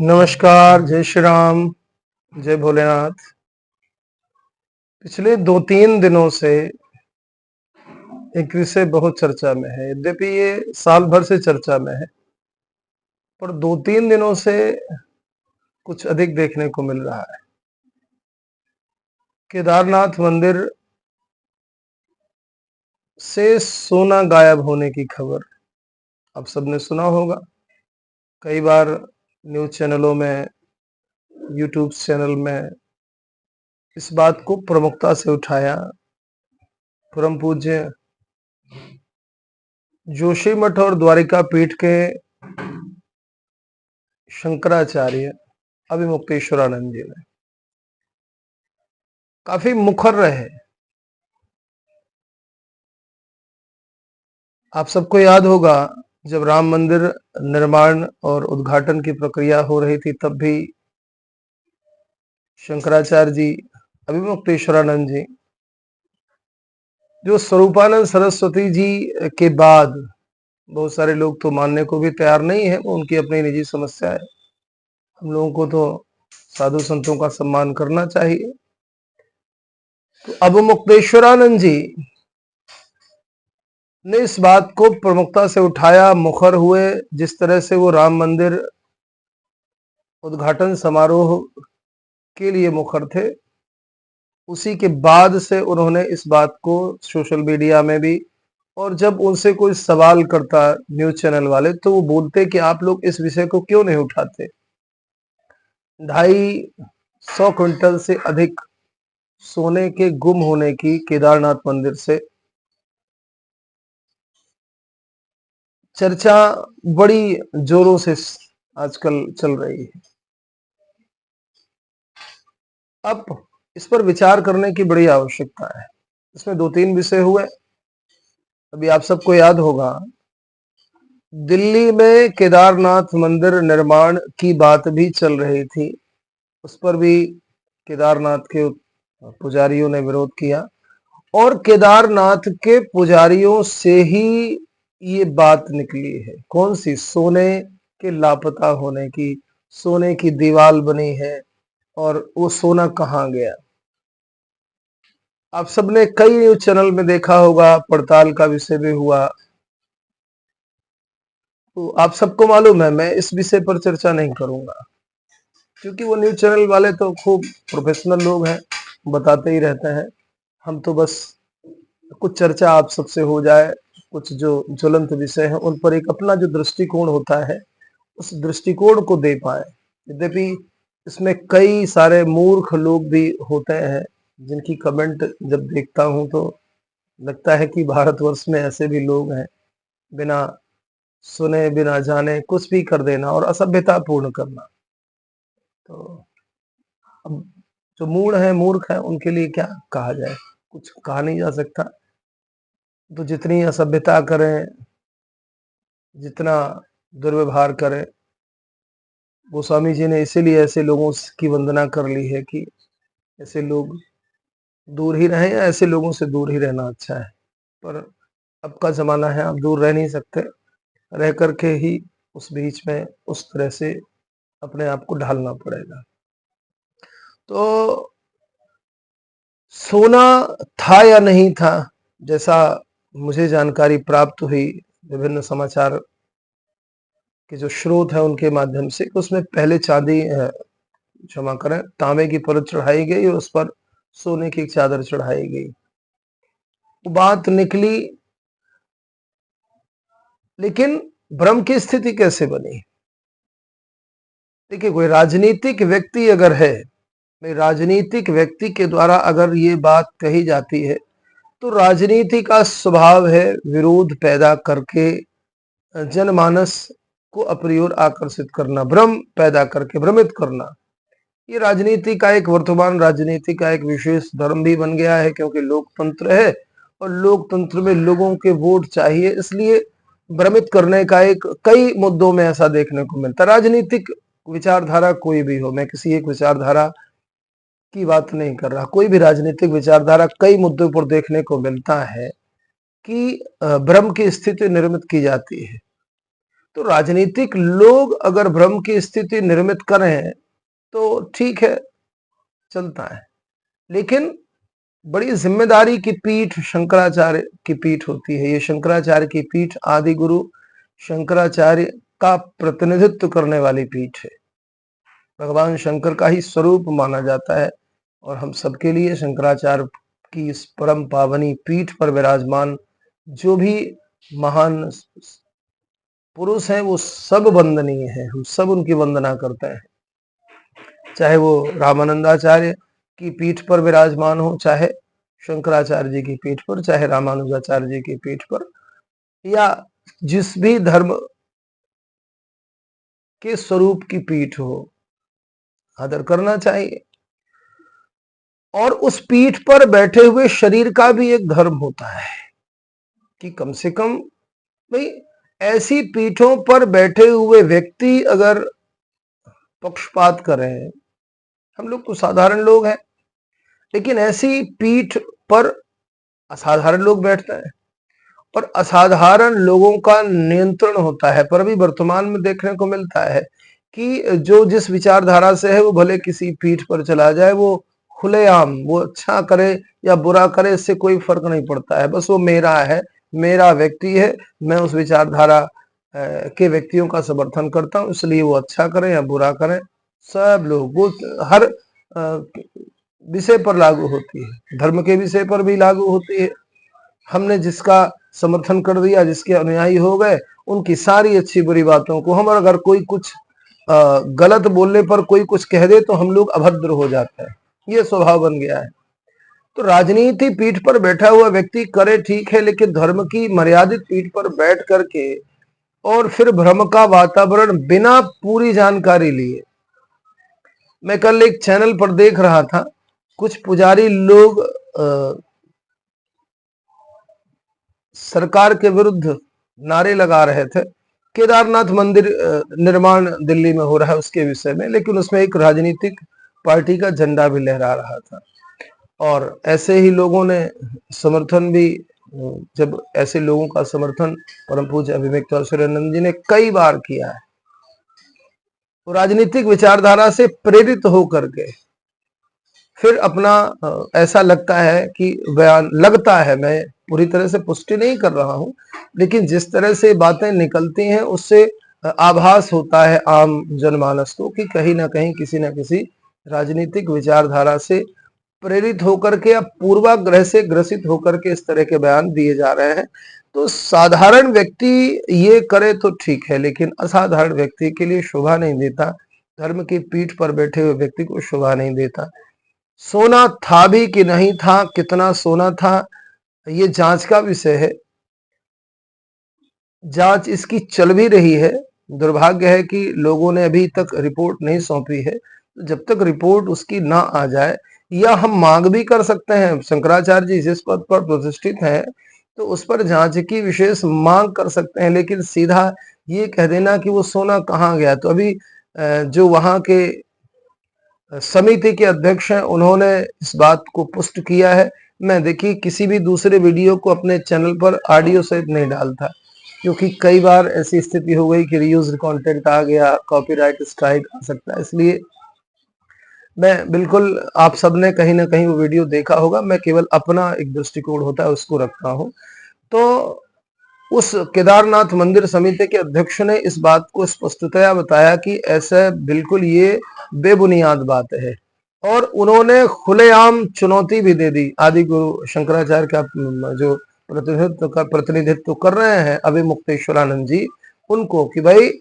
नमस्कार, जय श्री राम, जय भोलेनाथ। पिछले 2-3 दिनों से एक विषय बहुत चर्चा में है। यद्यपि ये साल भर से चर्चा में है, पर 2-3 दिनों से कुछ अधिक देखने को मिल रहा है। केदारनाथ मंदिर से सोना गायब होने की खबर आप सबने सुना होगा। कई बार न्यूज़ चैनलों में, यूट्यूब चैनल में इस बात को प्रमुखता से उठाया। परम पूज्य जोशी मठ और द्वारिका पीठ के शंकराचार्य अभिमुक्तेश्वरानंद जी ने काफी मुखर रहे। आप सबको याद होगा, जब राम मंदिर निर्माण और उद्घाटन की प्रक्रिया हो रही थी, तब भी शंकराचार्य जी अभिमुक्तेश्वरानंद जी, जो स्वरूपानंद सरस्वती जी के बाद, बहुत सारे लोग तो मानने को भी तैयार नहीं है, वो उनकी अपनी निजी समस्या है। हम लोगों को तो साधु संतों का सम्मान करना चाहिए। तो अभिमुक्तेश्वरानंद जी ने इस बात को प्रमुखता से उठाया, मुखर हुए। जिस तरह से वो राम मंदिर उद्घाटन समारोह के लिए मुखर थे, उसी के बाद से उन्होंने इस बात को सोशल मीडिया में भी, और जब उनसे कोई सवाल करता न्यूज चैनल वाले, तो वो बोलते कि आप लोग इस विषय को क्यों नहीं उठाते। 250 क्विंटल से अधिक सोने के गुम होने की केदारनाथ मंदिर से चर्चा बड़ी जोरों से आजकल चल रही है। अब इस पर विचार करने की बड़ी आवश्यकता है। इसमें 2-3 विषय हुए। अभी आप सबको याद होगा, दिल्ली में केदारनाथ मंदिर निर्माण की बात भी चल रही थी। उस पर भी केदारनाथ के पुजारियों ने विरोध किया, और केदारनाथ के पुजारियों से ही ये बात निकली है। कौन सी? सोने के लापता होने की। सोने की दीवार बनी है और वो सोना कहाँ गया। आप सबने कई न्यूज चैनल में देखा होगा, पड़ताल का विषय भी हुआ। तो आप सबको मालूम है, मैं इस विषय पर चर्चा नहीं करूंगा, क्योंकि वो न्यूज चैनल वाले तो खूब प्रोफेशनल लोग हैं, बताते ही रहते हैं। हम तो बस कुछ चर्चा आप सबसे हो जाए, कुछ जो ज्वलंत विषय है उन पर एक अपना जो दृष्टिकोण होता है, उस दृष्टिकोण को दे पाए। यद्यपि इसमें कई सारे मूर्ख लोग भी होते हैं, जिनकी कमेंट जब देखता हूं तो लगता है कि भारतवर्ष में ऐसे भी लोग हैं, बिना सुने बिना जाने कुछ भी कर देना और असभ्यता पूर्ण करना। तो अब जो मूढ़ है, मूर्ख है, उनके लिए क्या कहा जाए, कुछ कहा नहीं जा सकता। तो जितनी असभ्यता करें, जितना दुर्व्यवहार करें, गोस्वामी जी ने इसीलिए ऐसे लोगों की वंदना कर ली है कि ऐसे लोग दूर ही रहें, या ऐसे लोगों से दूर ही रहना अच्छा है। पर अब का जमाना है, आप दूर रह नहीं सकते, रह करके ही उस बीच में उस तरह से अपने आप को ढालना पड़ेगा। तो सोना था या नहीं था, जैसा मुझे जानकारी प्राप्त हुई विभिन्न समाचार के जो स्रोत है उनके माध्यम से, उसमें पहले चांदी, क्षमा करें, तांबे की परत चढ़ाई गई और उस पर सोने की एक चादर चढ़ाई गई। वो बात निकली, लेकिन भ्रम की स्थिति कैसे बनी? देखिए, कोई राजनीतिक व्यक्ति अगर है, राजनीतिक व्यक्ति के द्वारा अगर ये बात कही जाती है, तो राजनीति का स्वभाव है विरोध पैदा करके जनमानस को अपनी ओर आकर्षित करना, भ्रम पैदा करके भ्रमित करना। ये राजनीति का एक, वर्तमान राजनीति का एक विशेष धर्म भी बन गया है, क्योंकि लोकतंत्र है और लोकतंत्र में लोगों के वोट चाहिए, इसलिए भ्रमित करने का एक कई मुद्दों में ऐसा देखने को मिलता है। राजनीतिक विचारधारा कोई भी हो, मैं किसी एक विचारधारा की बात नहीं कर रहा, कोई भी राजनीतिक विचारधारा, कई मुद्दों पर देखने को मिलता है कि भ्रम की स्थिति निर्मित की जाती है। तो राजनीतिक लोग अगर भ्रम की स्थिति निर्मित करें तो ठीक है, चलता है, लेकिन बड़ी जिम्मेदारी की पीठ शंकराचार्य की पीठ होती है। ये शंकराचार्य की पीठ आदि गुरु शंकराचार्य का प्रतिनिधित्व करने वाली पीठ है। भगवान शंकर का ही स्वरूप माना जाता है और हम सबके लिए शंकराचार्य की इस परम पावनी पीठ पर विराजमान जो भी महान पुरुष हैं वो सब वंदनीय हैं। हम सब उनकी वंदना करते हैं, चाहे वो रामानंदाचार्य की पीठ पर विराजमान हो, चाहे शंकराचार्य जी की पीठ पर, चाहे रामानुजाचार्य जी की पीठ पर, या जिस भी धर्म के स्वरूप की पीठ हो, आदर करना चाहिए। और उस पीठ पर बैठे हुए शरीर का भी एक धर्म होता है कि कम से कम भाई ऐसी पीठों पर बैठे हुए व्यक्ति अगर पक्षपात करें, हम लोग तो साधारण लोग हैं, लेकिन ऐसी पीठ पर असाधारण लोग बैठते हैं और असाधारण लोगों का नियंत्रण होता है। पर अभी वर्तमान में देखने को मिलता है कि जो जिस विचारधारा से है वो भले किसी पीठ पर चला जाए, वो खुलेआम वो अच्छा करे या बुरा करे, इससे कोई फर्क नहीं पड़ता है। बस वो मेरा है, मेरा व्यक्ति है, मैं उस विचारधारा के व्यक्तियों का समर्थन करता हूँ, इसलिए वो अच्छा करें या बुरा करें, सब लोग वो हर विषय पर लागू होती है, धर्म के विषय पर भी लागू होती है। हमने जिसका समर्थन कर दिया, जिसके अनुयायी हो गए, उनकी सारी अच्छी बुरी बातों को हम, अगर कोई कुछ गलत बोलने पर कोई कुछ कह दे तो हम लोग अभद्र हो जाते हैं, ये स्वभाव बन गया है। तो राजनीति पीठ पर बैठा हुआ व्यक्ति करे ठीक है, लेकिन धर्म की मर्यादित पीठ पर बैठ करके और फिर भ्रम का वातावरण बिना पूरी जानकारी लिए। मैं कल एक चैनल पर देख रहा था, कुछ पुजारी लोग सरकार के विरुद्ध नारे लगा रहे थे। केदारनाथ मंदिर निर्माण दिल्ली में हो रहा है उसके विषय में, लेकिन उसमें एक राजनीतिक पार्टी का झंडा भी लहरा रहा था। और ऐसे ही लोगों ने समर्थन भी, जब ऐसे लोगों का समर्थन परम पूज्य अभिव्यक्तानंद जी ने कई बार किया है, तो राजनीतिक विचारधारा से प्रेरित होकर के फिर अपना ऐसा लगता है कि बयान, लगता है, मैं पूरी तरह से पुष्टि नहीं कर रहा हूं, लेकिन जिस तरह से बातें निकलती हैं उससे आभास होता है आम जनमानस को कि कहीं ना कहीं किसी न किसी राजनीतिक विचारधारा से प्रेरित होकर के या पूर्वाग्रह से ग्रसित होकर के इस तरह के बयान दिए जा रहे हैं। तो साधारण व्यक्ति ये करे तो ठीक है, लेकिन असाधारण व्यक्ति के लिए शोभा नहीं देता, धर्म की पीठ पर बैठे हुए व्यक्ति को शोभा नहीं देता। सोना था भी कि नहीं था, कितना सोना था, ये जांच का विषय है। जांच इसकी चल भी रही है। दुर्भाग्य है कि लोगों ने अभी तक रिपोर्ट नहीं सौंपी है। जब तक रिपोर्ट उसकी ना आ जाए, या हम मांग भी कर सकते हैं, शंकराचार्य जी जिस पद पर प्रतिष्ठित हैं तो उस पर जांच की विशेष मांग कर सकते हैं, लेकिन सीधा ये कह देना कि वो सोना कहाँ गया, तो अभी जो वहां के समिति के अध्यक्ष हैं उन्होंने इस बात को पुष्ट किया है। मैं देखिए किसी भी दूसरे वीडियो को अपने चैनल पर ऑडियो सहित नहीं डालता, क्योंकि कई बार ऐसी स्थिति हो गई कि रीयूज्ड कंटेंट आ गया, कॉपीराइट स्ट्राइक आ सकता है। इसलिए मैं बिल्कुल, आप सबने कहीं ना कहीं वो वीडियो देखा होगा, मैं केवल अपना एक दृष्टिकोण होता है उसको रखता हूँ। तो उस केदारनाथ मंदिर समिति के अध्यक्ष ने इस बात को स्पष्टतया बताया कि ऐसा बिल्कुल ये बेबुनियाद बात है, और उन्होंने खुलेआम चुनौती भी दे दी आदि गुरु शंकराचार्य का जो प्रतिनिधित्व कर रहे हैं अभिमुक्तेश्वरानंद जी, उनको, कि भाई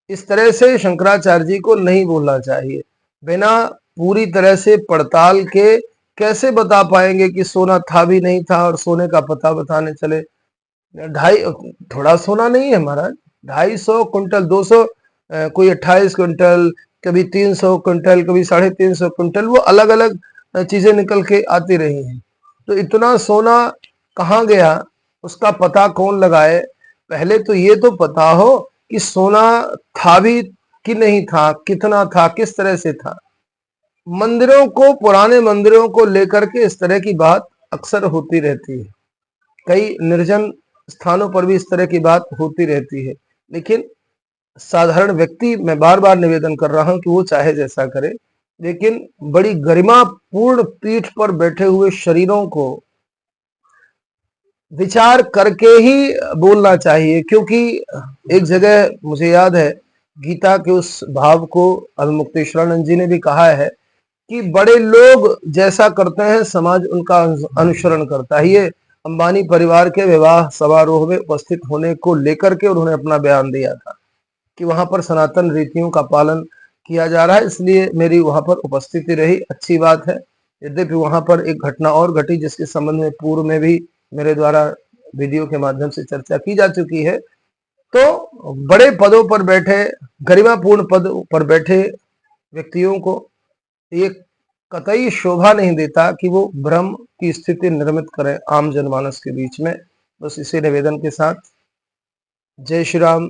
इस तरह से शंकराचार्य जी को नहीं बोलना चाहिए। बिना पूरी तरह से पड़ताल के कैसे बता पाएंगे कि सोना था भी नहीं था, और सोने का पता बताने चले। ढाई, थोड़ा सोना नहीं है महाराज, 250 कुंटल, 200, कोई 28 कुंटल, कभी 300 कुंटल, कभी 350 कुंटल, वो अलग अलग चीजें निकल के आती रही हैं। तो इतना सोना कहाँ गया, उसका पता कौन लगाए? पहले तो ये तो पता हो कि सोना था भी कि नहीं था, कितना था, किस तरह से था। मंदिरों को, पुराने मंदिरों को लेकर के इस तरह की बात अक्सर होती रहती है, कई निर्जन स्थानों पर भी इस तरह की बात होती रहती है, लेकिन साधारण व्यक्ति मैं बार-बार निवेदन कर रहा हूँ कि वो चाहे जैसा करे, लेकिन बड़ी गरिमापूर्ण पीठ पर बैठे हुए शरीरों को विचार करके ही बोलना चाहिए, क्योंकि एक जगह मुझे याद है गीता के उस भाव को अवमुक्तेश्वरानंद जी ने भी कहा है कि बड़े लोग जैसा करते हैं समाज उनका अनुसरण करता है। ये अंबानी परिवार के विवाह समारोह में उपस्थित होने को लेकर के उन्होंने अपना बयान दिया था कि वहां पर सनातन रीतियों का पालन किया जा रहा है, इसलिए मेरी वहां पर उपस्थिति रही, अच्छी बात है। यद्यपि वहां पर एक घटना और घटी जिसके संबंध में पूर्व में भी मेरे द्वारा वीडियो के माध्यम से चर्चा की जा चुकी है। तो बड़े पदों पर बैठे, गरिमापूर्ण पद पर बैठे व्यक्तियों को ये कतई शोभा नहीं देता कि वो भ्रम की स्थिति निर्मित करें आम जनमानस के बीच में। बस इसी निवेदन के साथ जय श्री राम।